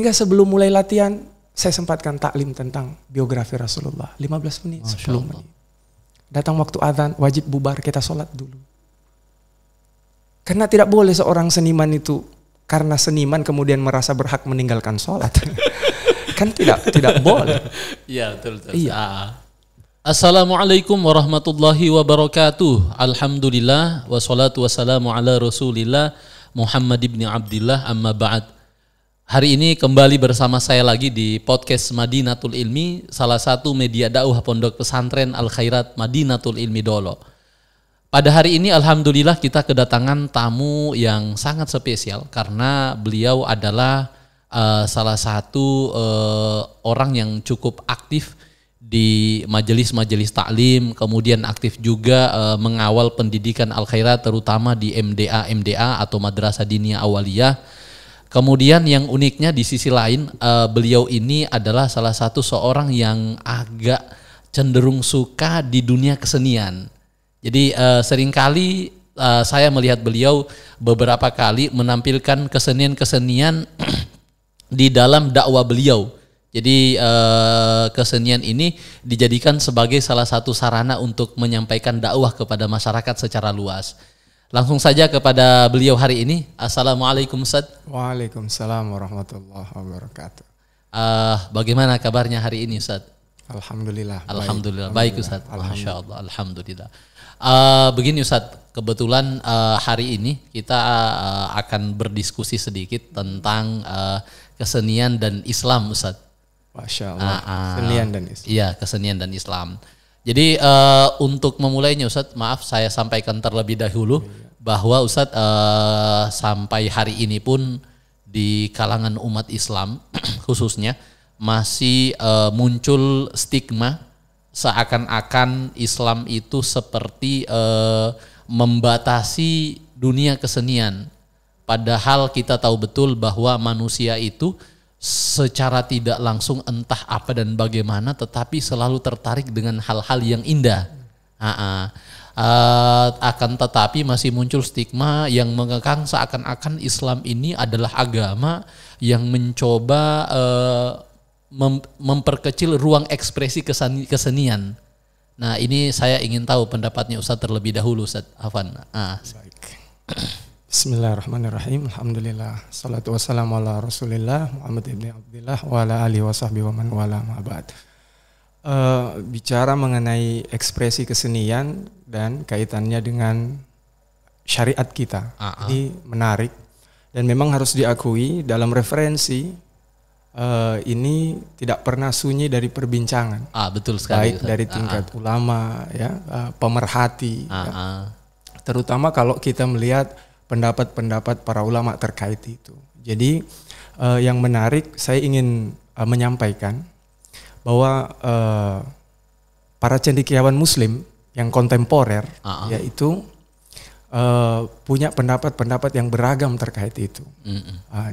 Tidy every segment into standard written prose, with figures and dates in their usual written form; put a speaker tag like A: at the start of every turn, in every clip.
A: Sehingga sebelum mulai latihan, saya sempatkan taklim tentang biografi Rasulullah. 15 menit, 10 menit. Datang waktu azan, wajib bubar, kita sholat dulu. Karena tidak boleh seorang seniman itu, karena seniman kemudian merasa berhak meninggalkan sholat. Kan tidak boleh.
B: Iya, betul.
A: Iya.
B: Assalamualaikum warahmatullahi wabarakatuh. Alhamdulillah wassalatu wassalamu ala Rasulillah Muhammad ibn Abdillah, amma ba'd. Hari ini kembali bersama saya lagi di podcast Madinatul Ilmi, salah satu media dakwah Pondok Pesantren Al Khairat Madinatul Ilmi Dolo. Pada hari ini alhamdulillah kita kedatangan tamu yang sangat spesial karena beliau adalah salah satu orang yang cukup aktif di majelis-majelis taklim, kemudian aktif juga mengawal pendidikan Al Khairat terutama di MDA atau Madrasah Diniyah Awaliyah. Kemudian yang uniknya di sisi lain, beliau ini adalah salah satu seorang yang agak cenderung suka di dunia kesenian. Jadi seringkali saya melihat beliau beberapa kali menampilkan kesenian-kesenian di dalam dakwah beliau. Jadi kesenian ini dijadikan sebagai salah satu sarana untuk menyampaikan dakwah kepada masyarakat secara luas. Langsung saja kepada beliau hari ini. Assalamualaikum Ustaz.
A: Waalaikumsalam warahmatullahi wabarakatuh.
B: Bagaimana kabarnya hari ini Ustaz?
A: Alhamdulillah.
B: Alhamdulillah. Baik Ustaz. Masya Allah. Alhamdulillah. Begini Ustaz, kebetulan hari ini kita akan berdiskusi sedikit tentang kesenian dan Islam Ustaz.
A: Masya Allah. Kesenian dan Islam.
B: Iya, kesenian dan Islam. Jadi untuk memulainya Ustadz, maaf saya sampaikan terlebih dahulu bahwa Ustadz sampai hari ini pun di kalangan umat Islam khususnya masih muncul stigma seakan-akan Islam itu seperti membatasi dunia kesenian. Padahal kita tahu betul bahwa manusia itu secara tidak langsung entah apa dan bagaimana tetapi selalu tertarik dengan hal-hal yang indah. Akan tetapi masih muncul stigma yang mengekang seakan-akan Islam ini adalah agama yang mencoba memperkecil ruang ekspresi kesenian. Nah ini saya ingin tahu pendapatnya Ustadz terlebih dahulu Ustadz Afan.
A: Baik. Bismillahirrahmanirrahim. Alhamdulillah. Salatu wassalamu ala Rasulillah Muhammad ibn Abdillah wa ala alihi wa sahbihi wa man wala ma ba'd. Bicara mengenai ekspresi kesenian dan kaitannya dengan syariat kita. Ini menarik dan memang harus diakui dalam referensi ini tidak pernah sunyi dari perbincangan.
B: Betul sekali.
A: Baik dari tingkat ulama ya, pemerhati ya. Terutama kalau kita melihat pendapat-pendapat para ulama terkait itu. Jadi yang menarik saya ingin menyampaikan bahwa para cendekiawan muslim yang kontemporer yaitu punya pendapat-pendapat yang beragam terkait itu.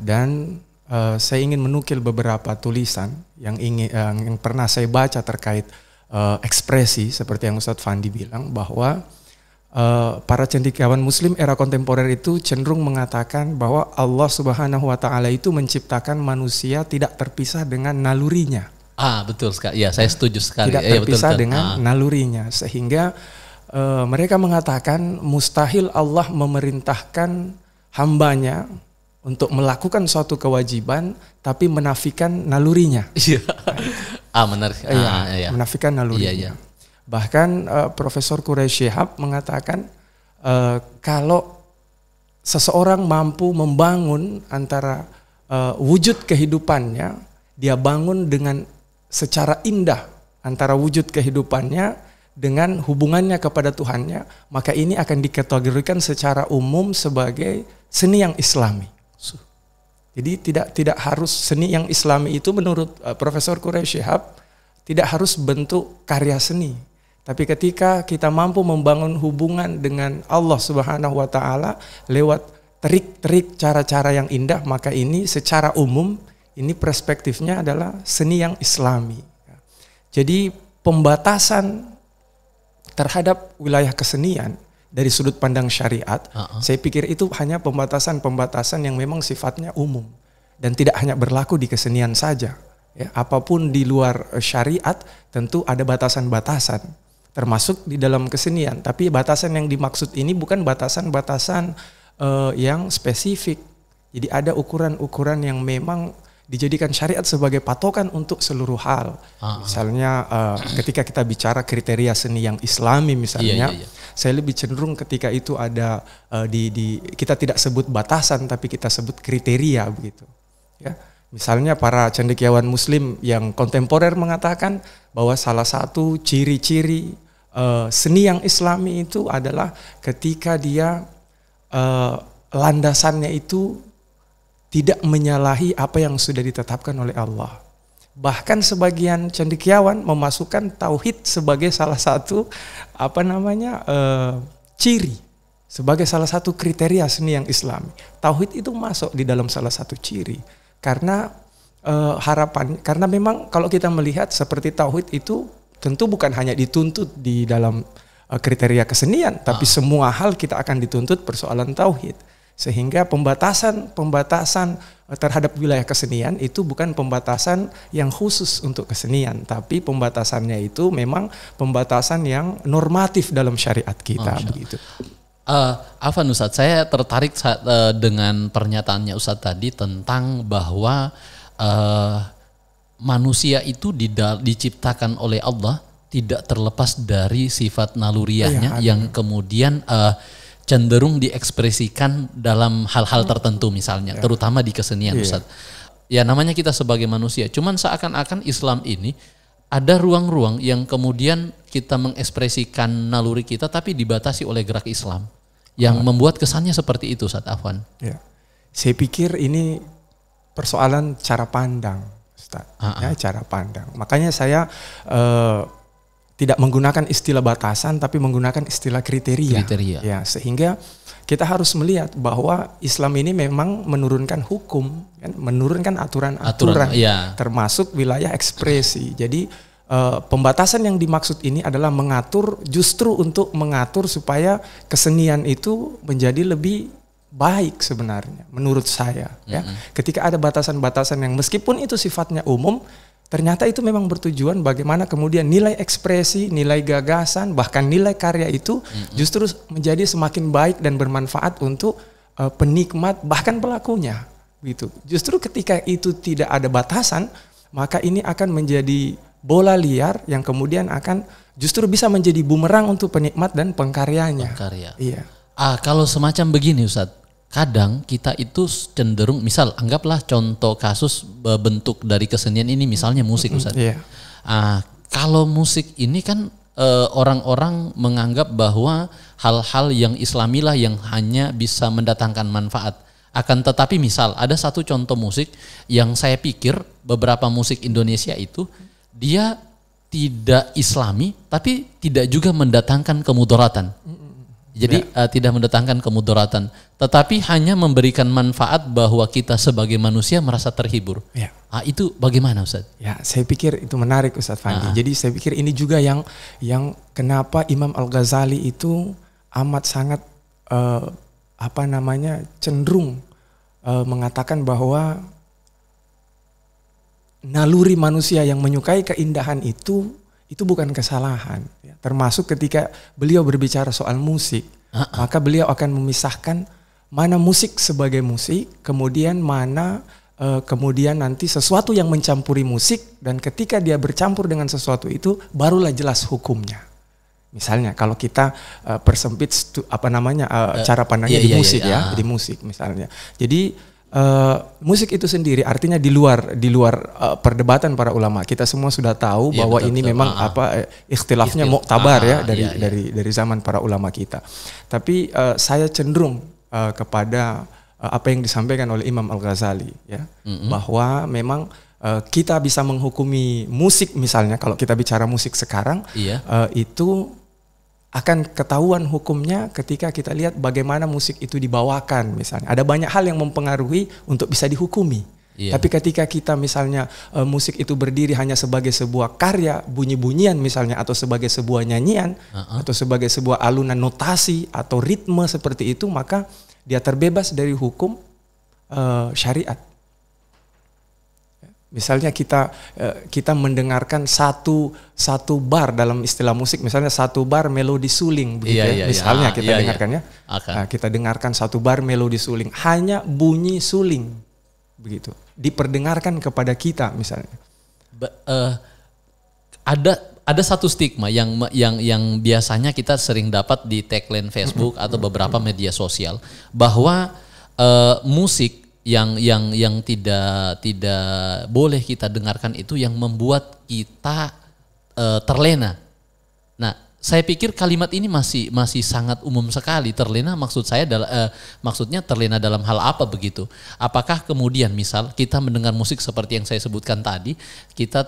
A: Dan saya ingin menukil beberapa tulisan yang pernah saya baca terkait ekspresi seperti yang Ustadz Fandi bilang bahwa para cendekiawan muslim era kontemporer itu cenderung mengatakan bahwa Allah Subhanahu wa taala itu menciptakan manusia tidak terpisah dengan nalurinya.
B: Betul sekali. Ya, saya setuju sekali.
A: Tidak terpisah dengan nalurinya sehingga mereka mengatakan mustahil Allah memerintahkan hambanya untuk melakukan suatu kewajiban tapi menafikan nalurinya.
B: Iya. Menarik.
A: Menafikan nalurinya. Bahkan Profesor Quraisy Shihab mengatakan kalau seseorang mampu membangun antara wujud kehidupannya, dia bangun dengan secara indah antara wujud kehidupannya dengan hubungannya kepada Tuhannya, maka ini akan dikategorikan secara umum sebagai seni yang islami. Jadi tidak harus seni yang islami itu menurut Profesor Quraisy Shihab tidak harus bentuk karya seni. Tapi ketika kita mampu membangun hubungan dengan Allah Subhanahu wa taala lewat trik-trik cara-cara yang indah, maka ini secara umum ini perspektifnya adalah seni yang islami. Jadi pembatasan terhadap wilayah kesenian dari sudut pandang syariat, saya pikir itu hanya pembatasan-pembatasan yang memang sifatnya umum dan tidak hanya berlaku di kesenian saja. Ya, apapun di luar syariat tentu ada batasan-batasan, termasuk di dalam kesenian. Tapi batasan yang dimaksud ini bukan batasan-batasan yang spesifik. Jadi ada ukuran-ukuran yang memang dijadikan syariat sebagai patokan untuk seluruh hal. Misalnya ketika kita bicara kriteria seni yang Islami misalnya, saya lebih cenderung ketika itu ada kita tidak sebut batasan tapi kita sebut kriteria begitu. Ya, misalnya para cendekiawan Muslim yang kontemporer mengatakan bahwa salah satu ciri-ciri seni yang Islami itu adalah ketika dia landasannya itu tidak menyalahi apa yang sudah ditetapkan oleh Allah. Bahkan sebagian cendekiawan memasukkan tauhid sebagai salah satu ciri, sebagai salah satu kriteria seni yang Islami. Tauhid itu masuk di dalam salah satu ciri. Karena karena memang kalau kita melihat seperti tauhid itu tentu bukan hanya dituntut di dalam kriteria kesenian, tapi semua hal kita akan dituntut persoalan tauhid. Sehingga pembatasan terhadap wilayah kesenian itu bukan pembatasan yang khusus untuk kesenian, tapi pembatasannya itu memang pembatasan yang normatif dalam syariat kita begitu.
B: Afwan Ustadz, saya tertarik dengan pernyataannya Ustadz tadi tentang bahwa manusia itu diciptakan oleh Allah tidak terlepas dari sifat naluriahnya yang kemudian cenderung diekspresikan dalam hal-hal tertentu misalnya, terutama di kesenian Ustadz. Ya namanya kita sebagai manusia, cuman seakan-akan Islam ini ada ruang-ruang yang kemudian kita mengekspresikan naluri kita tapi dibatasi oleh gerak Islam yang membuat kesannya seperti itu Ustadz Afwan.
A: Ya. Saya pikir ini persoalan cara pandang Ustadz, ya, cara pandang. Makanya saya tidak menggunakan istilah batasan tapi menggunakan istilah kriteria. Ya, sehingga kita harus melihat bahwa Islam ini memang menurunkan hukum, kan? Menurunkan aturan-aturan termasuk wilayah ekspresi. Jadi pembatasan yang dimaksud ini adalah justru untuk mengatur supaya kesenian itu menjadi lebih baik sebenarnya menurut saya. Ya. Ketika ada batasan-batasan yang meskipun itu sifatnya umum, ternyata itu memang bertujuan bagaimana kemudian nilai ekspresi, nilai gagasan, bahkan nilai karya itu justru menjadi semakin baik dan bermanfaat untuk penikmat bahkan pelakunya. Gitu. Justru ketika itu tidak ada batasan, maka ini akan menjadi bola liar yang kemudian akan justru bisa menjadi bumerang untuk penikmat dan pengkaryanya. Iya.
B: Kalau semacam begini Ustadz, kadang kita itu cenderung, misal anggaplah contoh kasus bentuk dari kesenian ini misalnya musik Ustadz. Kalau musik ini kan orang-orang menganggap bahwa hal-hal yang islamilah yang hanya bisa mendatangkan manfaat. Akan tetapi misal ada satu contoh musik yang saya pikir beberapa musik Indonesia itu dia tidak islami tapi tidak juga mendatangkan kemudaratan. Jadi tidak mendatangkan kemudaratan, tetapi hanya memberikan manfaat bahwa kita sebagai manusia merasa terhibur. Itu bagaimana Ustaz?
A: Ya, saya pikir itu menarik Ustaz Fandi. Jadi saya pikir ini juga yang kenapa Imam Al-Ghazali itu amat sangat cenderung mengatakan bahwa naluri manusia yang menyukai keindahan itu bukan kesalahan. Termasuk ketika beliau berbicara soal musik, maka beliau akan memisahkan mana musik sebagai musik, kemudian mana kemudian nanti sesuatu yang mencampuri musik, dan ketika dia bercampur dengan sesuatu itu barulah jelas hukumnya. Misalnya kalau kita persempit cara pandangnya di musik di musik misalnya. Jadi musik itu sendiri artinya di luar perdebatan para ulama. Kita semua sudah tahu bahwa ini memang ikhtilafnya muktabar dari zaman para ulama kita. Tapi saya cenderung kepada apa yang disampaikan oleh Imam Al-Ghazali bahwa memang kita bisa menghukumi musik misalnya kalau kita bicara musik sekarang itu akan ketahuan hukumnya ketika kita lihat bagaimana musik itu dibawakan misalnya. Ada banyak hal yang mempengaruhi untuk bisa dihukumi. Tapi ketika kita misalnya musik itu berdiri hanya sebagai sebuah karya, bunyi-bunyian misalnya, atau sebagai sebuah nyanyian, atau sebagai sebuah alunan notasi atau ritme seperti itu, maka dia terbebas dari hukum syariat. Misalnya kita mendengarkan satu bar dalam istilah musik, misalnya satu bar melodi suling, begitu ya. Misalnya kita dengarkan ya, kita dengarkan satu bar melodi suling, hanya bunyi suling, begitu, diperdengarkan kepada kita misalnya. Ada satu stigma yang biasanya kita sering dapat di tagline Facebook atau beberapa media sosial, bahwa musik yang tidak boleh kita dengarkan itu yang membuat kita terlena. Nah, saya pikir kalimat ini masih sangat umum sekali. Terlena maksudnya terlena dalam hal apa begitu? Apakah kemudian misal kita mendengar musik seperti yang saya sebutkan tadi, kita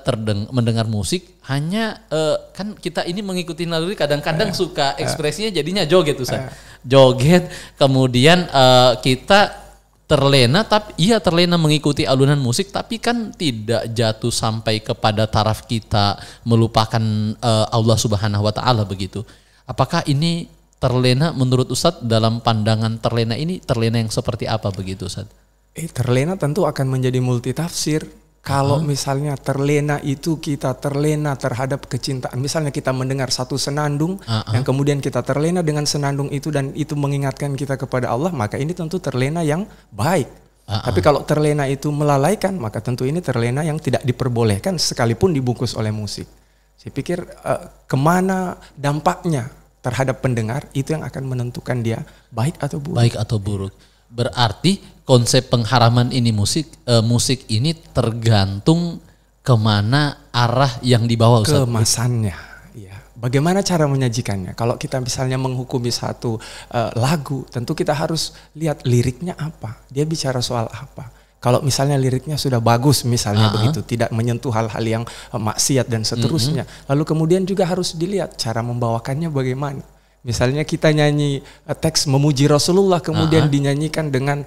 A: mendengar musik hanya kan kita ini mengikuti naluri, kadang-kadang suka ekspresinya jadinya joget Ustaz. Joget, kemudian kita terlena, terlena mengikuti alunan musik, tapi kan tidak jatuh sampai kepada taraf kita melupakan Allah Subhanahu wa taala begitu. Apakah ini terlena menurut Ustadz, dalam pandangan terlena ini terlena yang seperti apa begitu Ustadz? Terlena tentu akan menjadi multitafsir. Kalau misalnya terlena itu kita terlena terhadap kecintaan, misalnya kita mendengar satu senandung yang kemudian kita terlena dengan senandung itu dan itu mengingatkan kita kepada Allah, maka ini tentu terlena yang baik. Tapi kalau terlena itu melalaikan, maka tentu ini terlena yang tidak diperbolehkan sekalipun dibungkus oleh musik. Saya pikir kemana dampaknya terhadap pendengar itu yang akan menentukan dia baik atau buruk.
B: Baik atau buruk. Berarti konsep pengharaman ini musik ini tergantung kemana arah yang dibawa Ustaz.
A: Kemasannya, ya. Bagaimana cara menyajikannya? Kalau kita misalnya menghukumi satu lagu, tentu kita harus lihat liriknya apa. Dia bicara soal apa. Kalau misalnya liriknya sudah bagus, misalnya begitu, tidak menyentuh hal-hal yang maksiat dan seterusnya. Lalu kemudian juga harus dilihat cara membawakannya bagaimana. Misalnya kita nyanyi teks memuji Rasulullah, kemudian dinyanyikan dengan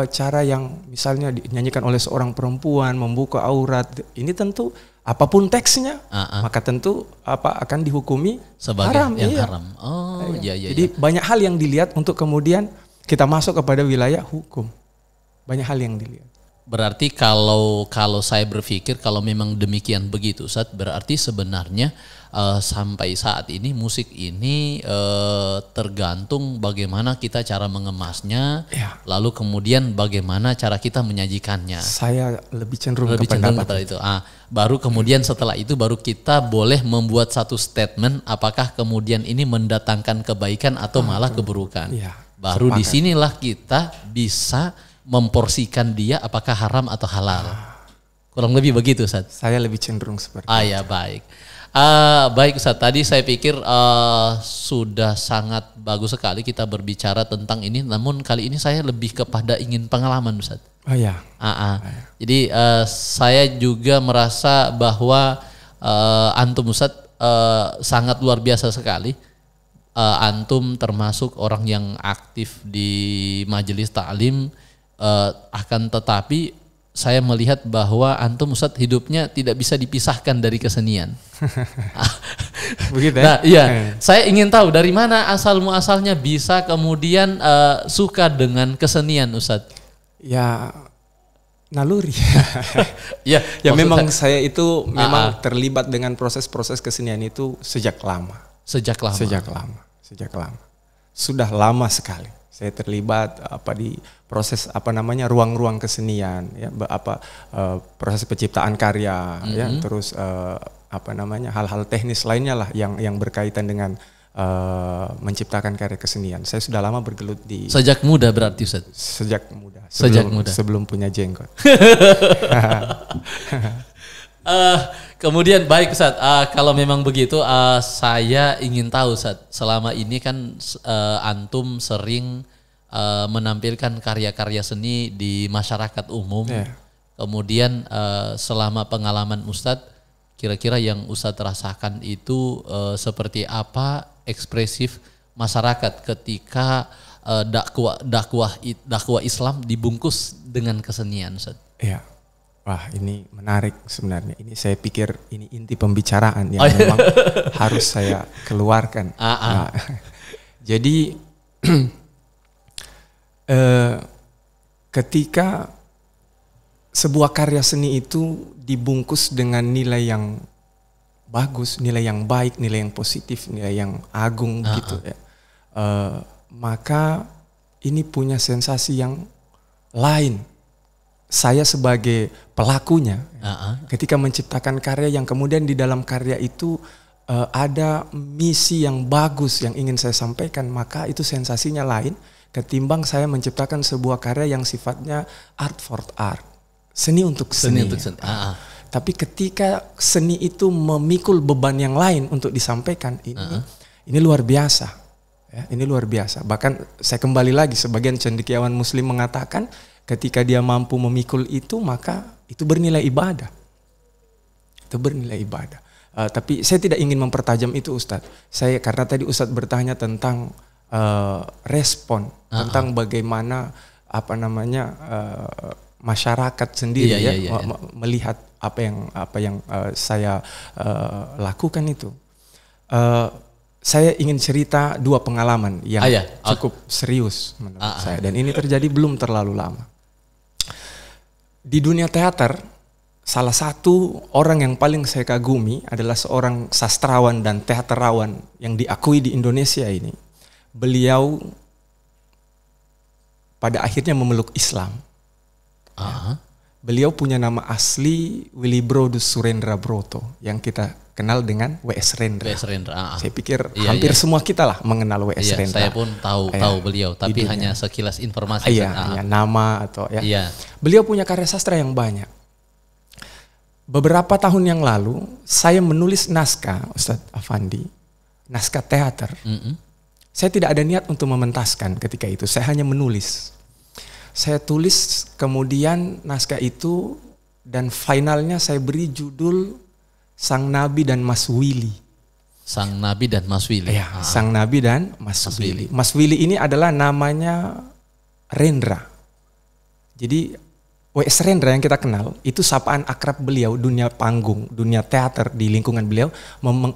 A: cara yang misalnya dinyanyikan oleh seorang perempuan membuka aurat. Ini tentu apapun teksnya, maka tentu akan dihukumi
B: sebagai
A: haram.
B: Yang haram. Oh, iya.
A: Jadi banyak hal yang dilihat untuk kemudian kita masuk kepada wilayah hukum. Banyak hal yang dilihat.
B: Berarti kalau saya berpikir kalau memang demikian begitu Ustaz, berarti sebenarnya sampai saat ini musik ini tergantung bagaimana kita cara mengemasnya, lalu kemudian bagaimana cara kita menyajikannya.
A: Saya lebih cenderung ke pendapat
B: itu. Baru kemudian setelah itu baru kita boleh membuat satu statement apakah kemudian ini mendatangkan kebaikan atau malah keburukan. Baru disinilah kita bisa memporsikan dia apakah haram atau halal. Kurang lebih begitu Ustaz.
A: Saya lebih cenderung seperti itu.
B: Ya baik. Baik Ustaz, tadi saya pikir sudah sangat bagus sekali kita berbicara tentang ini, namun kali ini saya lebih kepada ingin pengalaman Ustaz. Jadi saya juga merasa bahwa antum Ustaz sangat luar biasa sekali. Antum termasuk orang yang aktif di majelis ta'lim, akan tetapi saya melihat bahwa antum Ustadz hidupnya tidak bisa dipisahkan dari kesenian.
A: Begitu
B: ya? Nah, saya ingin tahu dari mana asal-muasalnya bisa kemudian suka dengan kesenian Ustadz?
A: Ya naluri.
B: ya
A: memang saya itu memang terlibat dengan proses-proses kesenian itu sejak lama. Sejak lama. Sudah lama sekali. Saya terlibat di proses ruang-ruang kesenian, proses penciptaan karya, terus hal-hal teknis lainnya lah yang berkaitan dengan menciptakan karya kesenian. Saya sudah lama bergelut di.
B: Sejak muda berarti Ustaz?
A: Sejak muda. Sebelum punya jenggot.
B: Kemudian baik Ustaz, kalau memang begitu saya ingin tahu Ustaz, selama ini kan antum sering menampilkan karya-karya seni di masyarakat umum. Kemudian selama pengalaman Ustadz, kira-kira yang Ustadz rasakan itu seperti apa ekspresif masyarakat ketika dakwah Islam dibungkus dengan kesenian Ustadz?
A: Wah, ini menarik sebenarnya. Ini saya pikir ini inti pembicaraan yang memang harus saya keluarkan. Jadi ketika sebuah karya seni itu dibungkus dengan nilai yang bagus, nilai yang baik, nilai yang positif, nilai yang agung gitu ya. Maka ini punya sensasi yang lain. Saya sebagai pelakunya ketika menciptakan karya yang kemudian di dalam karya itu ada misi yang bagus yang ingin saya sampaikan, maka itu sensasinya lain ketimbang saya menciptakan sebuah karya yang sifatnya art for art, seni untuk seni. Tapi ketika seni itu memikul beban yang lain untuk disampaikan, ini luar biasa. Ya, ini luar biasa. Bahkan saya kembali lagi, sebagian cendekiawan muslim mengatakan ketika dia mampu memikul itu, maka itu bernilai ibadah. Itu bernilai ibadah. Tapi saya tidak ingin mempertajam itu, Ustadz. Saya karena tadi Ustadz bertanya tentang respon, tentang bagaimana masyarakat sendiri melihat apa yang saya lakukan itu. Saya ingin cerita 2 pengalaman yang cukup serius menurut saya, dan ini terjadi belum terlalu lama. Di dunia teater, salah satu orang yang paling saya kagumi adalah seorang sastrawan dan teaterawan yang diakui di Indonesia ini. Beliau pada akhirnya memeluk Islam. Beliau punya nama asli Willibrodus Surendra Broto yang kita kenal dengan W.S. Rendra. Saya pikir hampir semua kita lah mengenal W.S. Rendra.
B: Saya pun tahu beliau, tapi hanya sekilas informasi.
A: Nama atau Beliau punya karya sastra yang banyak. Beberapa tahun yang lalu saya menulis naskah, Ustadz Afandi, naskah teater. Saya tidak ada niat untuk mementaskan ketika itu, saya hanya menulis. Saya tulis kemudian naskah itu dan finalnya saya beri judul Sang Nabi dan Mas Willy.
B: Sang Nabi dan Mas Willy.
A: Sang Nabi dan Mas Willy. Mas Willy ini adalah namanya Rendra. Jadi W.S. Rendra yang kita kenal itu sapaan akrab beliau, dunia panggung, dunia teater di lingkungan beliau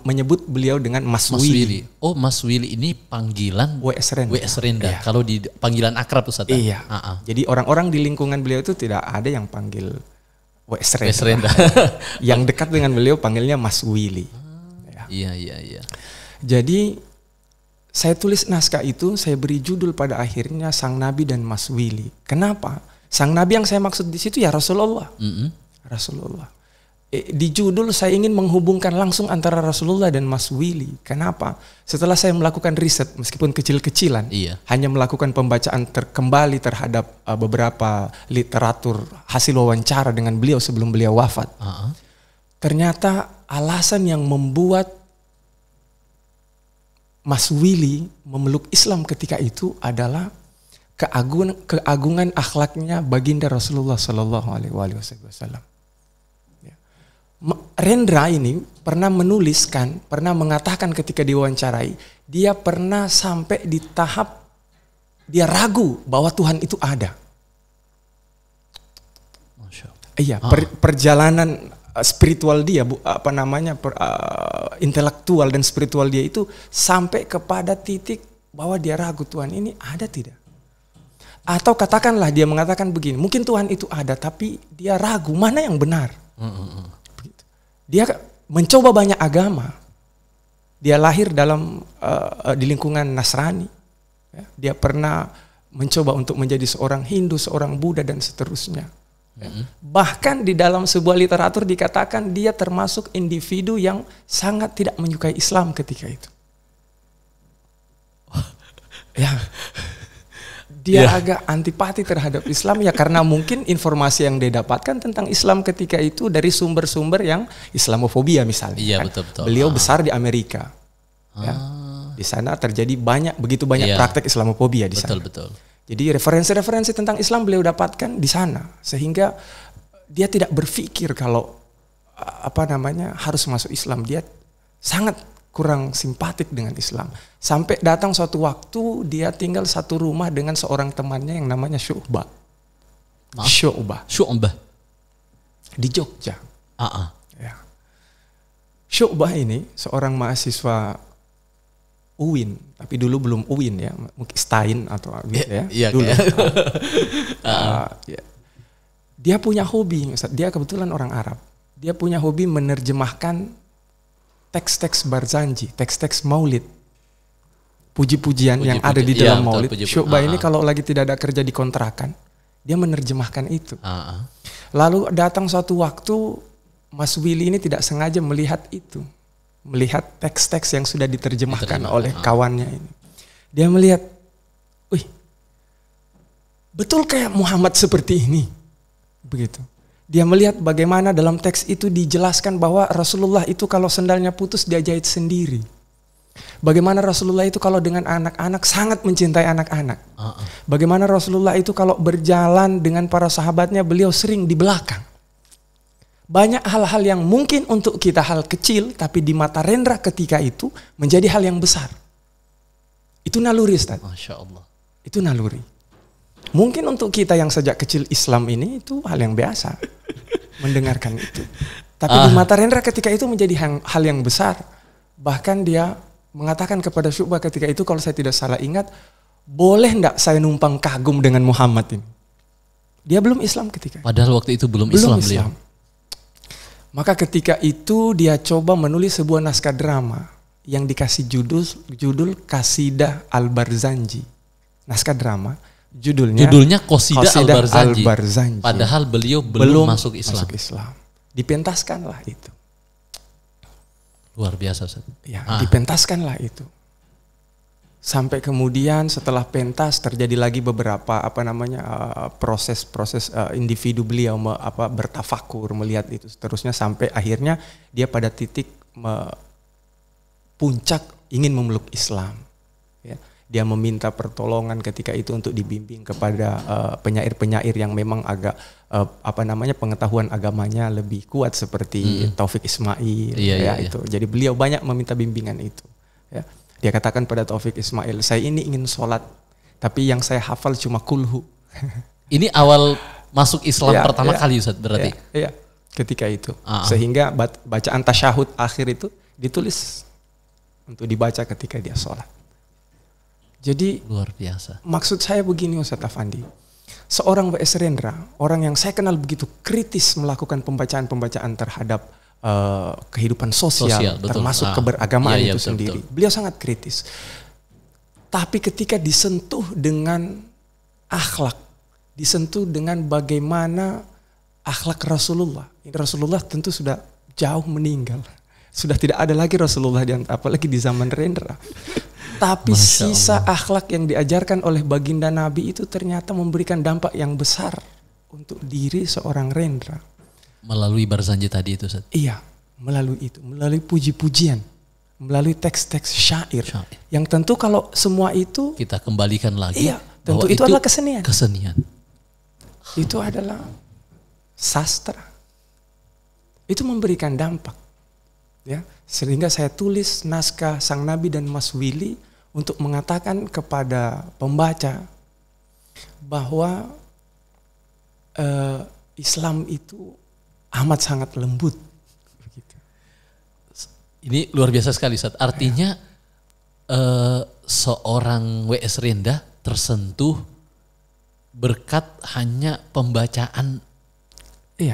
A: menyebut beliau dengan Mas Willy.
B: Oh, Mas Willy ini panggilan
A: W.S. Rendra.
B: Kalau di panggilan akrab Ustaz.
A: Iya. Jadi orang-orang di lingkungan beliau itu tidak ada yang panggil W.S. Rendra. Yang dekat dengan beliau panggilnya Mas Willy.
B: Iya.
A: Jadi saya tulis naskah itu, saya beri judul pada akhirnya Sang Nabi dan Mas Willy. Kenapa? Sang Nabi yang saya maksud di situ ya Rasulullah. Rasulullah. Di judul saya ingin menghubungkan langsung antara Rasulullah dan Mas Willy. Kenapa? Setelah saya melakukan riset, meskipun kecil-kecilan, hanya melakukan pembacaan kembali terhadap beberapa literatur hasil wawancara dengan beliau sebelum beliau wafat. Ternyata alasan yang membuat Mas Willy memeluk Islam ketika itu adalah keagungan akhlaknya baginda Rasulullah Sallallahu Alaihi Wasallam. Rendra ini pernah menuliskan, pernah mengatakan ketika diwawancarai, dia pernah sampai di tahap dia ragu bahwa Tuhan itu ada. Perjalanan spiritual dia, intelektual dan spiritual dia itu sampai kepada titik bahwa dia ragu Tuhan ini ada tidak. Atau katakanlah dia mengatakan begini, mungkin Tuhan itu ada tapi dia ragu mana yang benar. Dia mencoba banyak agama. Dia lahir di lingkungan Nasrani. Dia pernah mencoba untuk menjadi seorang Hindu, seorang Buddha dan seterusnya. Bahkan di dalam sebuah literatur dikatakan dia termasuk individu yang sangat tidak menyukai Islam ketika itu. Dia agak antipati terhadap Islam ya karena mungkin informasi yang dia dapatkan tentang Islam ketika itu dari sumber-sumber yang Islamofobia misalnya.
B: Iya, betul.
A: Beliau besar di Amerika. Di sana terjadi begitu banyak praktek Islamofobia di sana.
B: Betul.
A: Jadi referensi-referensi tentang Islam beliau dapatkan di sana sehingga dia tidak berpikir kalau harus masuk Islam. Dia sangat kurang simpatik dengan Islam. Sampai datang suatu waktu dia tinggal satu rumah dengan seorang temannya yang namanya Syu'bah. Syu'bah. Di Jogja. Syu'bah ini seorang mahasiswa UIN, tapi dulu belum UIN ya, mungkin Stein atau dulu. Dia punya hobi, Ustaz. Dia kebetulan orang Arab. Dia punya hobi menerjemahkan teks-teks Barzanji, teks-teks Maulid. Puji-pujian yang ada di dalam Maulid. Syu'bah ini kalau lagi tidak ada kerja di kontrakan, dia menerjemahkan itu. Lalu datang suatu waktu, Mas Willy ini tidak sengaja melihat itu. Melihat teks-teks yang sudah diterjemahkan oleh kawannya ini. Dia melihat, wih, betul kayak Muhammad seperti ini. Begitu. Dia melihat bagaimana dalam teks itu dijelaskan bahwa Rasulullah itu kalau sendalnya putus dia jahit sendiri. Bagaimana Rasulullah itu kalau dengan anak-anak sangat mencintai anak-anak. Bagaimana Rasulullah itu kalau berjalan dengan para sahabatnya beliau sering di belakang. Banyak hal-hal yang mungkin untuk kita hal kecil, tapi di mata Rendra ketika itu menjadi hal yang besar. Itu naluri, Ustaz.
B: Masya Allah.
A: Itu naluri. Mungkin untuk kita yang sejak kecil Islam ini itu hal yang biasa. Mendengarkan itu. Tapi di mata Rendra ketika itu menjadi hal yang besar. Bahkan dia mengatakan kepada Syu'bah ketika itu, kalau saya tidak salah ingat, boleh enggak saya numpang kagum dengan Muhammad ini? Dia belum Islam ketika itu.
B: Padahal waktu itu belum Islam beliau.
A: Maka ketika itu dia coba menulis sebuah naskah drama yang dikasih judul Qasidah Al-Barzanji. Naskah drama, judulnya Qasidah Al-Barzanji.
B: Padahal beliau belum masuk Islam.
A: Dipentaskanlah itu.
B: Luar biasa, Ustaz.
A: Ya, dipentaskanlah itu. Sampai kemudian setelah pentas terjadi lagi beberapa proses individu beliau bertafakur melihat itu seterusnya sampai akhirnya dia pada titik puncak ingin memeluk Islam. Ya. Dia meminta pertolongan ketika itu untuk dibimbing kepada penyair-penyair yang memang agak pengetahuan agamanya lebih kuat seperti Taufik Ismail. Itu. Jadi beliau banyak meminta bimbingan itu. Ya. Dia katakan pada Taufik Ismail, saya ini ingin sholat, tapi yang saya hafal cuma kulhu.
B: Ini awal masuk Islam pertama kali, Ustaz, berarti?
A: Iya, ketika itu. Sehingga bacaan tasyahud akhir itu ditulis untuk dibaca ketika dia sholat. Jadi,
B: luar biasa.
A: Maksud saya begini, Ustaz Afandi. Seorang W.S. Rendra, orang yang saya kenal begitu kritis melakukan pembacaan-pembacaan terhadap kehidupan sosial termasuk keberagamaan itu sendiri. Betul. Beliau sangat kritis. Tapi ketika disentuh dengan akhlak, disentuh dengan bagaimana akhlak Rasulullah. Rasulullah tentu sudah jauh meninggal. Sudah tidak ada lagi Rasulullah, apalagi di zaman Rendra. Tapi sisa akhlak yang diajarkan oleh baginda Nabi itu ternyata memberikan dampak yang besar untuk diri seorang Rendra.
B: Melalui Barzanji tadi itu, Ustaz?
A: Iya, melalui itu, melalui puji-pujian, melalui teks-teks syair. Yang tentu kalau semua itu
B: kita kembalikan lagi.
A: Iya, tentu itu adalah kesenian. Itu adalah sastra. Itu memberikan dampak. Ya, sehingga saya tulis naskah Sang Nabi dan Mas Willy untuk mengatakan kepada pembaca bahwa Islam itu amat sangat lembut. Begitu.
B: Ini luar biasa sekali, Ustaz. Artinya seorang W.S. Rendra tersentuh berkat hanya pembacaan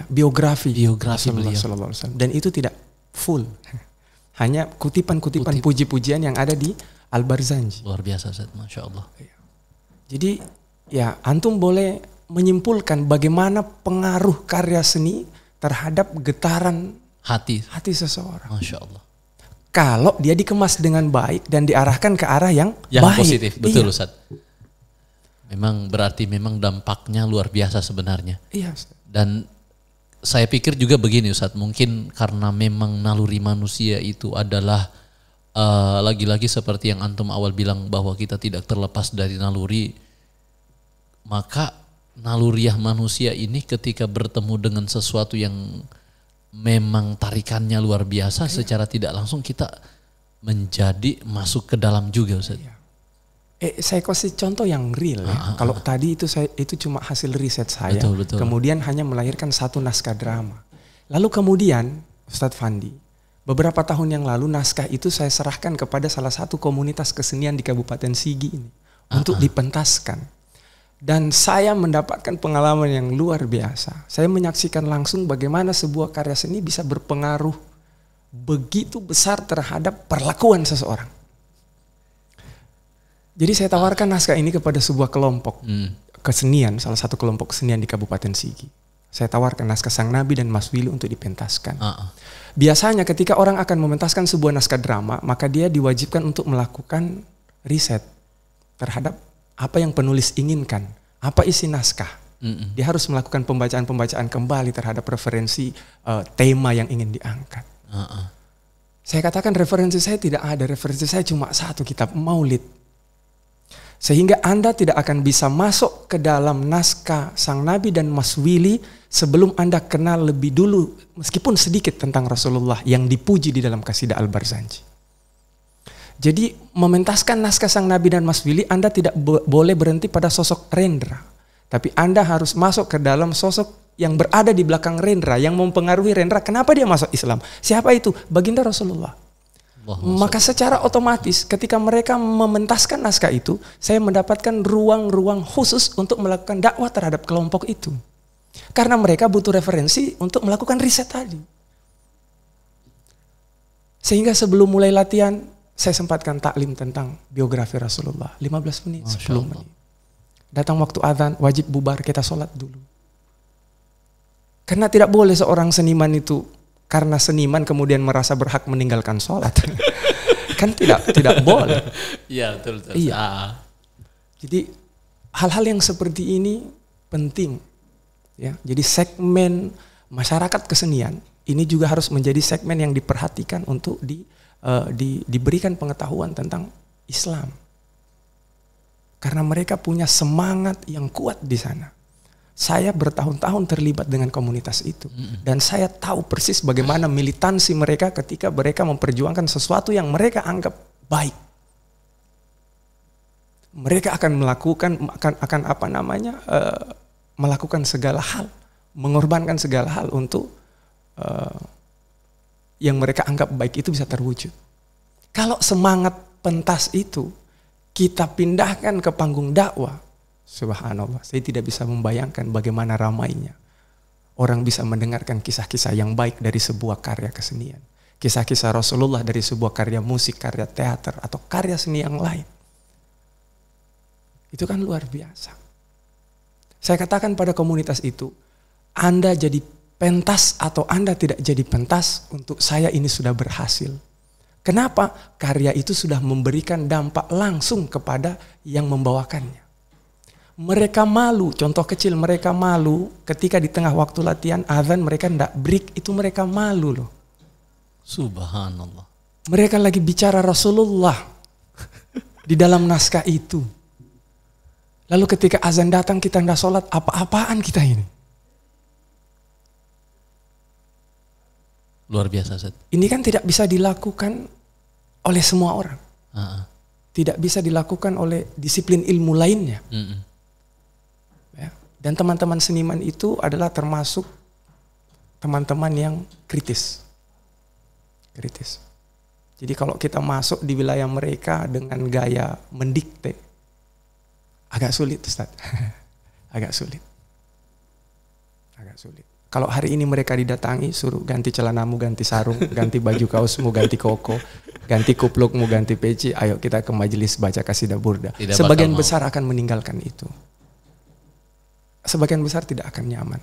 A: biografi
B: beliau.
A: Dan itu tidak full. Hanya kutipan-kutipan puji-pujian yang ada di Al-Barzanji.
B: Luar biasa, Ustaz. Masya Allah.
A: Jadi ya antum boleh menyimpulkan bagaimana pengaruh karya seni terhadap getaran hati seseorang.
B: Masya Allah.
A: Kalau dia dikemas dengan baik dan diarahkan ke arah yang baik.
B: Positif, betul Ustaz. Memang berarti dampaknya luar biasa sebenarnya.
A: Iya.
B: Dan saya pikir juga begini, Ustaz, mungkin karena memang naluri manusia itu adalah lagi-lagi seperti yang antum awal bilang bahwa kita tidak terlepas dari naluri, maka naluriah manusia ini ketika bertemu dengan sesuatu yang memang tarikannya luar biasa, secara tidak langsung kita menjadi masuk ke dalam juga, Ustaz.
A: Saya kasih contoh yang real ya. Kalau tadi itu cuma hasil riset saya.
B: Betul.
A: Kemudian hanya melahirkan satu naskah drama. Lalu kemudian Ustadz Fandi, beberapa tahun yang lalu naskah itu saya serahkan kepada salah satu komunitas kesenian di Kabupaten Sigi ini untuk dipentaskan. Dan saya mendapatkan pengalaman yang luar biasa. Saya menyaksikan langsung bagaimana sebuah karya seni bisa berpengaruh begitu besar terhadap perlakuan seseorang. Jadi saya tawarkan naskah ini kepada sebuah kelompok kesenian, salah satu kelompok kesenian di Kabupaten Sigi. Saya tawarkan naskah Sang Nabi dan Mas Willy untuk dipentaskan. Biasanya ketika orang akan mementaskan sebuah naskah drama, maka dia diwajibkan untuk melakukan riset terhadap apa yang penulis inginkan, apa isi naskah. Dia harus melakukan pembacaan-pembacaan kembali terhadap referensi tema yang ingin diangkat. Saya katakan referensi saya tidak ada, referensi saya cuma satu, kitab Maulid. Sehingga Anda tidak akan bisa masuk ke dalam naskah Sang Nabi dan Mas Willy sebelum Anda kenal lebih dulu, meskipun sedikit, tentang Rasulullah yang dipuji di dalam Qasidah Al-Barzanji. Jadi mementaskan naskah Sang Nabi dan Mas Willy, Anda tidak boleh berhenti pada sosok Rendra. Tapi Anda harus masuk ke dalam sosok yang berada di belakang Rendra, yang mempengaruhi Rendra. Kenapa dia masuk Islam? Siapa itu? Baginda Rasulullah. Maka secara otomatis ketika mereka mementaskan naskah itu, saya mendapatkan ruang-ruang khusus untuk melakukan dakwah terhadap kelompok itu. Karena mereka butuh referensi untuk melakukan riset tadi. Sehingga sebelum mulai latihan, saya sempatkan taklim tentang biografi Rasulullah. 15 menit, 10 menit. Datang waktu azan, wajib bubar, kita sholat dulu. Karena tidak boleh seorang seniman itu, karena seniman kemudian merasa berhak meninggalkan sholat. Kan tidak boleh.
B: Iya, betul.
A: Iya. Jadi hal-hal yang seperti ini penting. Ya, jadi segmen masyarakat kesenian ini juga harus menjadi segmen yang diperhatikan untuk diberikan pengetahuan tentang Islam. Karena mereka punya semangat yang kuat di sana. Saya bertahun-tahun terlibat dengan komunitas itu. Dan saya tahu persis bagaimana militansi mereka ketika mereka memperjuangkan sesuatu yang mereka anggap baik. Mereka akan melakukan segala hal, mengorbankan segala hal untuk yang mereka anggap baik itu bisa terwujud. Kalau semangat pentas itu kita pindahkan ke panggung dakwah, subhanallah, saya tidak bisa membayangkan bagaimana ramainya orang bisa mendengarkan kisah-kisah yang baik dari sebuah karya kesenian, kisah-kisah Rasulullah dari sebuah karya musik, karya teater, atau karya seni yang lain. Itu kan luar biasa. Saya katakan pada komunitas itu, Anda jadi pentas atau Anda tidak jadi pentas, untuk saya ini sudah berhasil. Kenapa? Karya itu sudah memberikan dampak langsung kepada yang membawakannya. Mereka malu, contoh kecil, mereka malu ketika di tengah waktu latihan azan mereka tidak break, itu mereka malu loh.
B: Subhanallah.
A: Mereka lagi bicara Rasulullah di dalam naskah itu. Lalu ketika azan datang kita tidak sholat, apa-apaan kita ini?
B: Luar biasa, Ustaz.
A: Ini kan tidak bisa dilakukan oleh semua orang. Tidak bisa dilakukan oleh disiplin ilmu lainnya. Ya. Dan teman-teman seniman itu adalah termasuk teman-teman yang kritis. Jadi kalau kita masuk di wilayah mereka dengan gaya mendikte, agak sulit, Ustaz. Agak sulit. Kalau hari ini mereka didatangi, suruh ganti celanamu, ganti sarung, ganti baju kaosmu, ganti koko, ganti kuplukmu, ganti peci, ayo kita ke majelis baca Qasidah Burda. Sebagian besar akan meninggalkan itu. Sebagian besar tidak akan nyaman.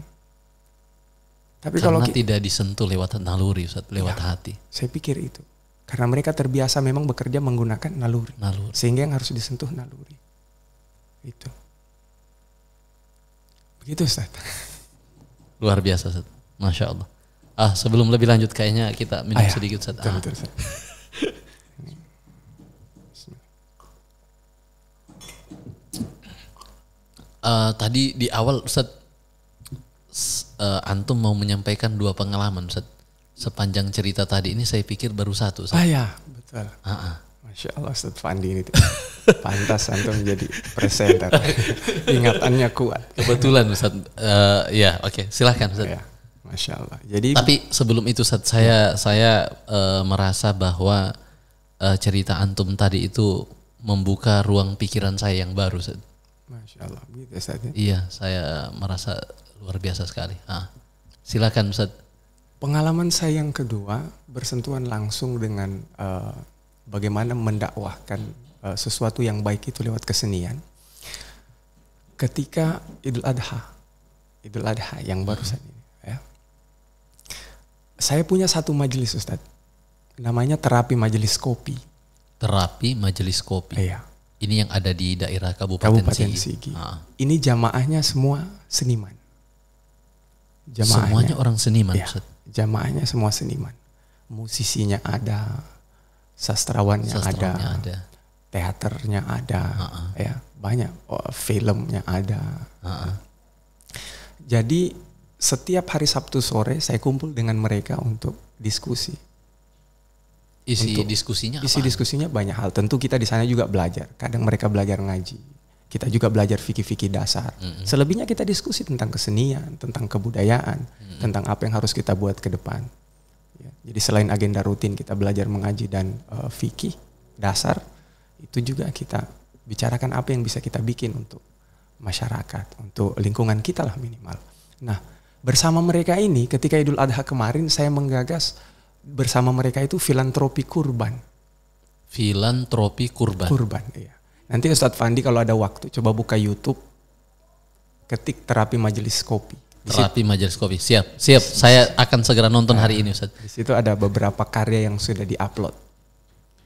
A: Tapi
B: karena kalau tidak disentuh lewat naluri, Ustaz, lewat hati.
A: Saya pikir itu. Karena mereka terbiasa memang bekerja menggunakan naluri. Sehingga yang harus disentuh naluri. Itu. Begitu, Ustaz.
B: Luar biasa, Ustaz. Masya Allah. Sebelum lebih lanjut kayaknya kita minum sedikit, Ustaz.
A: Betul, Ustaz.
B: Tadi di awal, Ustaz, antum mau menyampaikan 2 pengalaman, Ustaz. Sepanjang cerita tadi ini saya pikir baru 1, Ustaz.
A: Ya, betul. Masya Allah, Ustaz Fandi ini pantas antum menjadi presenter. Ingatannya kuat.
B: Kebetulan, Ustaz. Oke. Silahkan, Ustaz.
A: Ya, Masya Allah. Jadi,
B: tapi sebelum itu, Ustaz, saya merasa bahwa cerita antum tadi itu membuka ruang pikiran saya yang baru, Ustaz.
A: Masya Allah, begitu Ustaz.
B: Iya, saya merasa luar biasa sekali. Silakan Ustaz.
A: Pengalaman saya yang kedua bersentuhan langsung dengan bagaimana mendakwahkan sesuatu yang baik itu lewat kesenian. Ketika Idul Adha yang barusan ini, ya. Saya punya satu majelis Ustaz, namanya terapi majelis kopi.
B: Terapi majelis kopi.
A: Iya.
B: Ini yang ada di daerah Kabupaten
A: Sigi. Ini jamaahnya semua seniman.
B: Semuanya orang seniman,
A: ya,
B: Ustaz.
A: Jamaahnya semua seniman. Musisinya ada, sastrawannya ada, teaternya ada, ya banyak. Filmnya ada. Jadi setiap hari Sabtu sore saya kumpul dengan mereka untuk diskusi.
B: Isi diskusinya
A: banyak hal. Tentu kita di sana juga belajar. Kadang mereka belajar ngaji. Kita juga belajar fikih-fikih dasar. Selebihnya kita diskusi tentang kesenian, tentang kebudayaan, tentang apa yang harus kita buat ke depan. Ya, jadi selain agenda rutin kita belajar mengaji dan fikih dasar, itu juga kita bicarakan apa yang bisa kita bikin untuk masyarakat, untuk lingkungan kita lah minimal. Nah, bersama mereka ini ketika Idul Adha kemarin saya menggagas bersama mereka itu filantropi kurban.
B: Filantropi kurban.
A: Kurban, iya. Nanti Ustadz Fandi kalau ada waktu coba buka YouTube, ketik terapi majelis kopi.
B: Terapi majelis kopi. Siap. Saya akan segera nonton hari ini, Ustaz.
A: Di situ ada beberapa karya yang sudah diupload.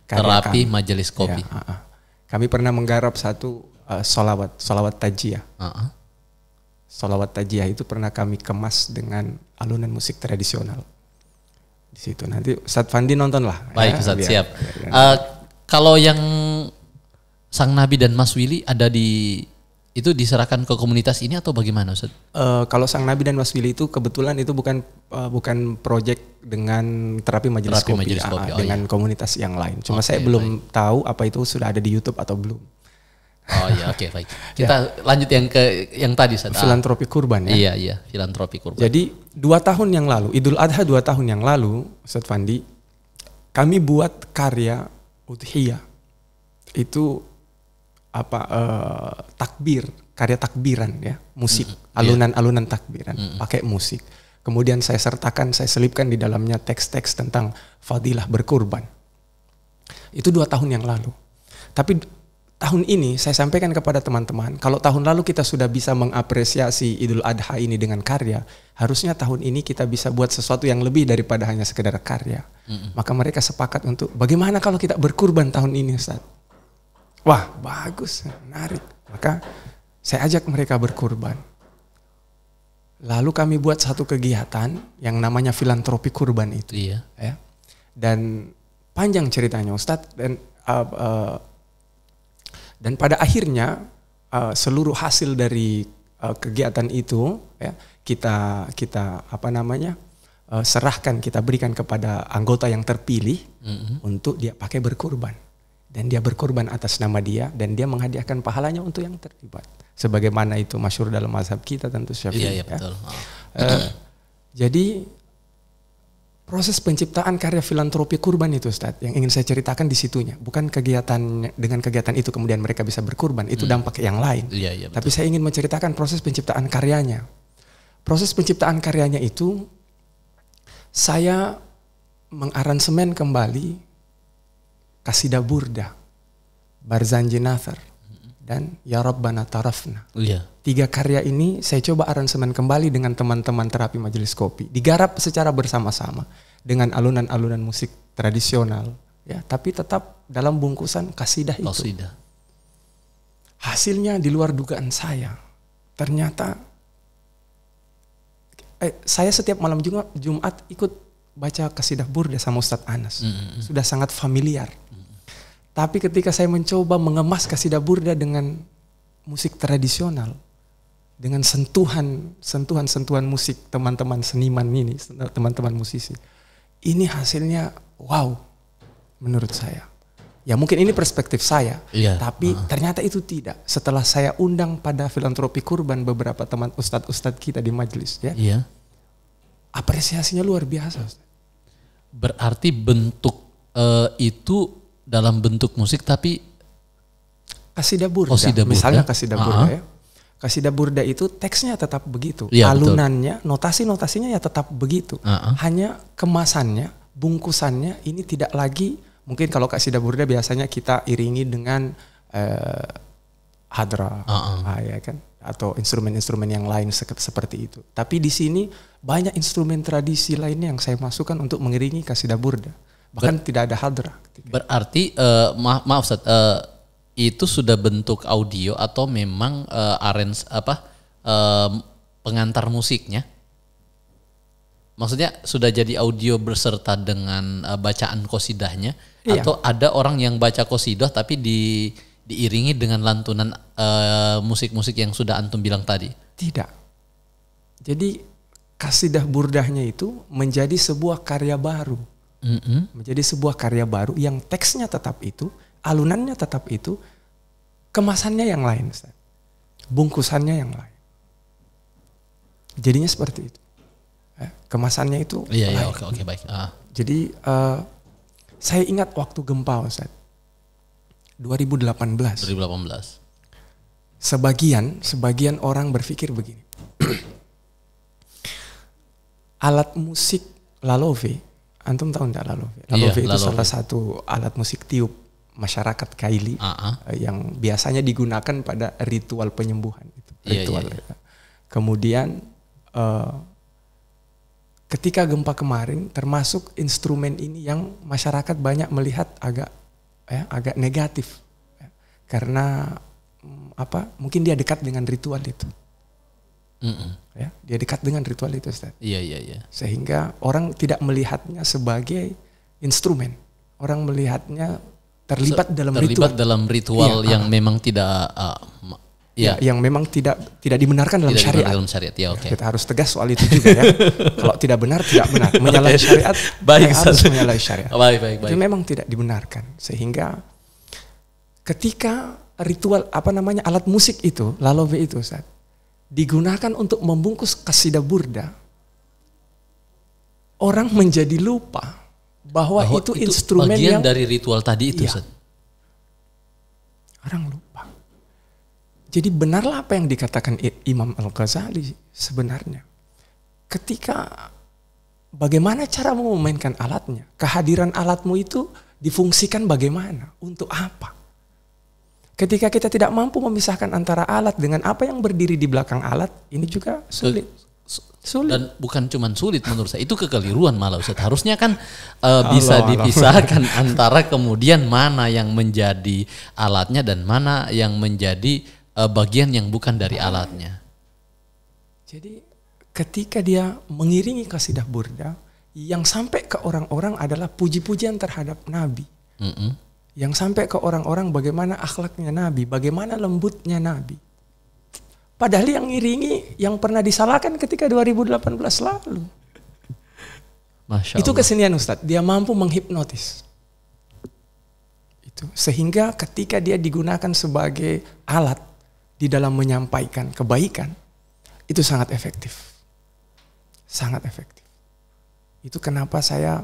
B: Terapi majelis kopi.
A: Ya, kami pernah menggarap satu solawat tajiyah. Solawat tajiyah itu pernah kami kemas dengan alunan musik tradisional. Di situ nanti Ustadz Fandi nonton lah.
B: Baik, Ustadz, siap. Kalau yang Sang Nabi dan Mas Willy ada itu diserahkan ke komunitas ini atau bagaimana, Ustaz?
A: Kalau Sang Nabi dan Mas Willy itu kebetulan itu bukan proyek dengan terapi majelis kopi. Dengan komunitas yang lain. Cuma saya belum tahu apa itu sudah ada di YouTube atau belum.
B: Oh iya, oke, baik. Kita lanjut yang tadi, Ustaz.
A: Filantropi kurban ya.
B: Iya, filantropi kurban.
A: Jadi 2 tahun yang lalu, Idul Adha 2 tahun yang lalu, Ustaz Fandi, kami buat karya udhiyah. Itu takbir, karya takbiran ya, musik, alunan takbiran, pakai musik. Kemudian saya selipkan di dalamnya teks-teks tentang fadilah berkurban. Itu 2 tahun yang lalu. Tapi tahun ini saya sampaikan kepada teman-teman, kalau tahun lalu kita sudah bisa mengapresiasi Idul Adha ini dengan karya, harusnya tahun ini kita bisa buat sesuatu yang lebih daripada hanya sekedar karya. Maka mereka sepakat untuk bagaimana kalau kita berkurban tahun ini, Ustaz? Wah, bagus, menarik. Maka saya ajak mereka berkurban. Lalu kami buat satu kegiatan yang namanya filantropi kurban itu.
B: Iya.
A: Ya. Dan panjang ceritanya, Ustadz. Dan pada akhirnya seluruh hasil dari kegiatan itu ya, kita serahkan, kita berikan kepada anggota yang terpilih untuk dia pakai berkurban. Dan dia berkorban atas nama dia dan dia menghadiahkan pahalanya untuk yang terlibat. Sebagaimana itu masyhur dalam mazhab kita tentu Syafi'i.
B: Iya, betul.
A: Jadi proses penciptaan karya filantropi kurban itu, Ustaz, yang ingin saya ceritakan di situnya. Bukan dengan kegiatan itu kemudian mereka bisa berkurban, itu dampak yang lain.
B: Iya,
A: tapi saya ingin menceritakan proses penciptaan karyanya. Proses penciptaan karyanya itu saya mengaransemen kembali Qasidah Burda, Barzanji Nathar, dan Ya Rabbana Tarafna. 3 karya ini saya coba aransemen kembali dengan teman-teman terapi majelis kopi. Digarap secara bersama-sama dengan alunan-alunan musik tradisional, ya, tapi tetap dalam bungkusan kasidah itu. Hasilnya di luar dugaan saya. Ternyata saya setiap malam Jumat ikut baca kasidah Burda sama Ustadz Anas. Sudah sangat familiar. Tapi ketika saya mencoba mengemas kasidah Burda dengan musik tradisional, dengan sentuhan musik teman-teman seniman ini, teman-teman musisi, ini hasilnya wow menurut saya. Ya mungkin ini perspektif saya, tapi ternyata itu tidak. Setelah saya undang pada filantropi kurban beberapa teman ustadz kita di majelis, ya, apresiasinya luar biasa.
B: Berarti bentuk itu dalam bentuk musik, tapi
A: Kasidah burda. Misalnya kasidah burda ya. Kasidah burda itu teksnya tetap begitu, ya, alunannya, notasi-notasinya ya tetap begitu. Hanya kemasannya, bungkusannya ini tidak lagi, mungkin kalau kasidah burda biasanya kita iringi dengan hadrah, ya kan, atau instrumen-instrumen yang lain seperti itu. Tapi di sini banyak instrumen tradisi lainnya yang saya masukkan untuk mengiringi kasidah burda. Bahkan tidak ada hadrah.
B: Berarti maaf Ustaz, itu sudah bentuk audio atau memang pengantar musiknya? Maksudnya sudah jadi audio berserta dengan bacaan qasidahnya, atau ada orang yang baca qasidah tapi diiringi dengan lantunan musik-musik yang sudah antum bilang tadi?
A: Tidak. Jadi kasidah burdahnya itu menjadi sebuah karya baru. Menjadi sebuah karya baru yang teksnya tetap itu, alunannya tetap itu, kemasannya yang lain, Ustaz. Bungkusannya yang lain. Jadinya seperti itu. Kemasannya itu lain.
B: Iya, oke, baik.
A: Jadi saya ingat waktu gempa, Ustaz. 2018. Sebagian orang berpikir begini. Alat musik lalove, antum tahu enggak lalove? Lalove itu salah satu alat musik tiup masyarakat Kaili yang biasanya digunakan pada ritual penyembuhan itu. Kemudian ketika gempa kemarin, termasuk instrumen ini yang masyarakat banyak melihat agak negatif, karena mungkin dia dekat dengan ritual itu. Dia dekat dengan ritual itu, Ustaz.
B: Iya.
A: Sehingga orang tidak melihatnya sebagai instrumen. Orang melihatnya terlibat dalam ritual
B: yang memang tidak
A: yang memang tidak dibenarkan dalam syariat. Kita harus tegas soal itu juga ya. Kalau tidak benar, tidak benar. Menyalahi syariat, harus menyalahi syariat.
B: Baik.
A: Itu memang tidak dibenarkan. Sehingga ketika ritual alat musik itu, lalove itu, Ustaz, digunakan untuk membungkus kasidah burda, orang menjadi lupa bahwa itu instrumen
B: bagian
A: yang
B: dari ritual tadi itu.
A: Iya. Orang lupa. Jadi benarlah apa yang dikatakan Imam Al-Ghazali sebenarnya. Ketika bagaimana cara memainkan alatnya, kehadiran alatmu itu difungsikan bagaimana, untuk apa? Ketika kita tidak mampu memisahkan antara alat dengan apa yang berdiri di belakang alat, ini juga sulit.
B: Dan bukan cuma sulit menurut saya, itu kekeliruan malah Ustaz. Harusnya kan bisa dipisahkan antara kemudian mana yang menjadi alatnya dan mana yang menjadi bagian yang bukan dari alatnya.
A: Jadi ketika dia mengiringi kasidah burda, yang sampai ke orang-orang adalah puji-pujian terhadap Nabi. Yang sampai ke orang-orang bagaimana akhlaknya Nabi, bagaimana lembutnya Nabi. Padahal yang ngiringi yang pernah disalahkan ketika 2018 lalu.
B: Masya Allah.
A: Itu kesenian, Ustadz. Dia mampu menghipnotis. Itu sehingga ketika dia digunakan sebagai alat di dalam menyampaikan kebaikan, itu sangat efektif. Sangat efektif. Itu kenapa saya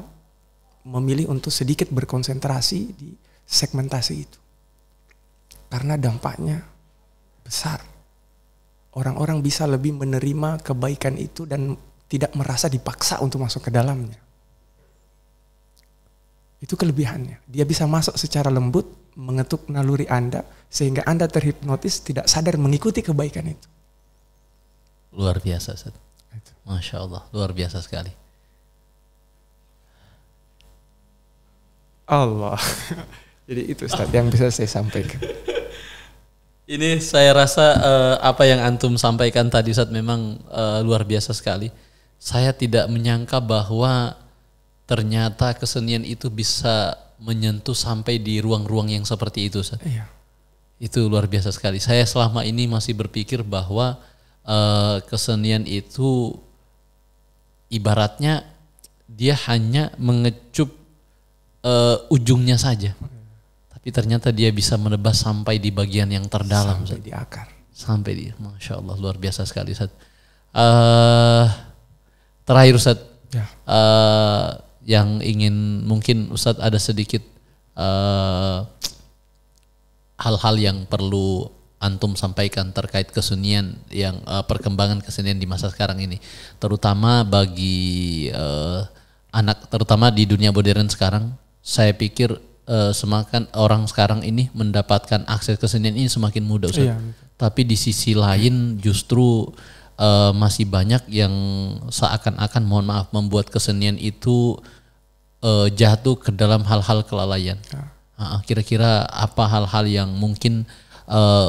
A: memilih untuk sedikit berkonsentrasi di segmentasi itu. Karena dampaknya besar. Orang-orang bisa lebih menerima kebaikan itu dan tidak merasa dipaksa untuk masuk ke dalamnya. Itu kelebihannya. Dia bisa masuk secara lembut, mengetuk naluri Anda, sehingga Anda terhipnotis, tidak sadar mengikuti kebaikan itu.
B: Luar biasa, Ustaz. Masya Allah, luar biasa sekali.
A: Allah. Jadi itu, Ustaz, yang bisa saya sampaikan.
B: Ini saya rasa apa yang antum sampaikan tadi, Ustaz, memang luar biasa sekali. Saya tidak menyangka bahwa ternyata kesenian itu bisa menyentuh sampai di ruang-ruang yang seperti itu, Ustaz.
A: Iya.
B: Itu luar biasa sekali. Saya selama ini masih berpikir bahwa kesenian itu ibaratnya dia hanya mengecup ujungnya saja. Tapi ternyata dia bisa menebas sampai di bagian yang terdalam,
A: sampai Ustaz. Di akar.
B: Sampai di, Masya Allah, luar biasa sekali, Ustaz. Terakhir, Ustaz,
A: ya.
B: Yang ingin mungkin Ustaz ada sedikit hal-hal yang perlu antum sampaikan terkait kesenian yang perkembangan kesenian di masa sekarang ini, terutama bagi anak, terutama di dunia modern sekarang. Saya pikir semakin orang sekarang ini mendapatkan akses kesenian ini semakin mudah, Ustaz. Iya. Tapi di sisi lain justru masih banyak yang seakan-akan, mohon maaf, membuat kesenian itu jatuh ke dalam hal-hal kelalaian. Kira-kira apa hal-hal yang mungkin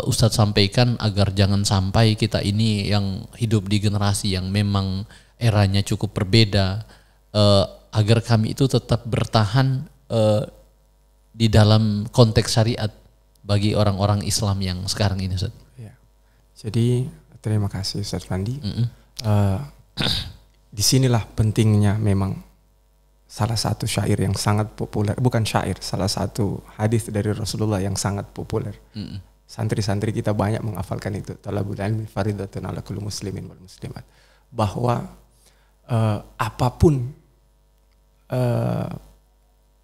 B: Ustadz sampaikan agar jangan sampai kita ini yang hidup di generasi yang memang eranya cukup berbeda, agar kami itu tetap bertahan di dalam konteks syariat bagi orang-orang Islam yang sekarang ini, Ustadz.
A: Ya. Jadi terima kasih Ustadz Fandi. Disinilah pentingnya memang salah satu syair yang sangat populer, bukan syair, salah satu hadis dari Rasulullah yang sangat populer. Santri-santri kita banyak menghafalkan itu. Talabul ilmi faridatun ala kulli muslimin wal muslimat. Bahwa apapun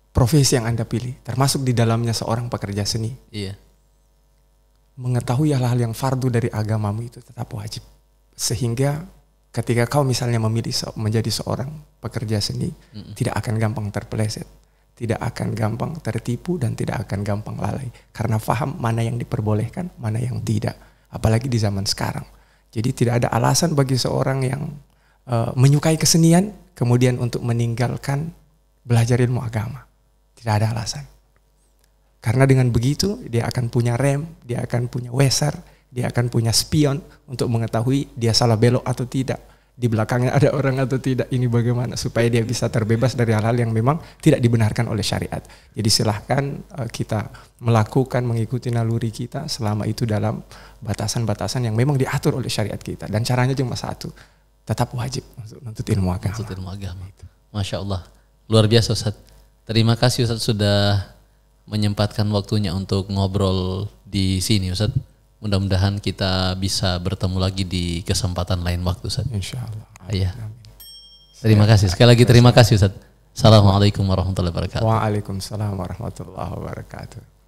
A: profesi yang Anda pilih, termasuk di dalamnya seorang pekerja seni, mengetahui hal-hal yang fardu dari agamamu itu tetap wajib. Sehingga ketika kau misalnya memilih menjadi seorang pekerja seni, tidak akan gampang terpeleset, tidak akan gampang tertipu, dan tidak akan gampang lalai. Karena paham mana yang diperbolehkan, mana yang tidak. Apalagi di zaman sekarang. Jadi tidak ada alasan bagi seorang yang menyukai kesenian, kemudian untuk meninggalkan belajar ilmu agama. Tidak ada alasan. Karena dengan begitu, dia akan punya rem, dia akan punya weser, dia akan punya spion untuk mengetahui dia salah belok atau tidak. Di belakangnya ada orang atau tidak, ini bagaimana supaya dia bisa terbebas dari hal-hal yang memang tidak dibenarkan oleh syariat. Jadi silahkan kita melakukan, mengikuti naluri kita selama itu dalam batasan-batasan yang memang diatur oleh syariat kita. Dan caranya cuma satu, tetap wajib untuk menuntut ilmu agama.
B: Menuntut ilmu agama. Masya Allah, luar biasa Ustaz. Terima kasih Ustaz sudah menyempatkan waktunya untuk ngobrol di sini Ustaz. Mudah-mudahan kita bisa bertemu lagi di kesempatan lain waktu Ustaz.
A: Insyaallah.
B: Iya. Terima kasih. Sekali lagi terima kasih Ustaz. Assalamualaikum warahmatullahi wabarakatuh.
A: Waalaikumsalam warahmatullahi wabarakatuh.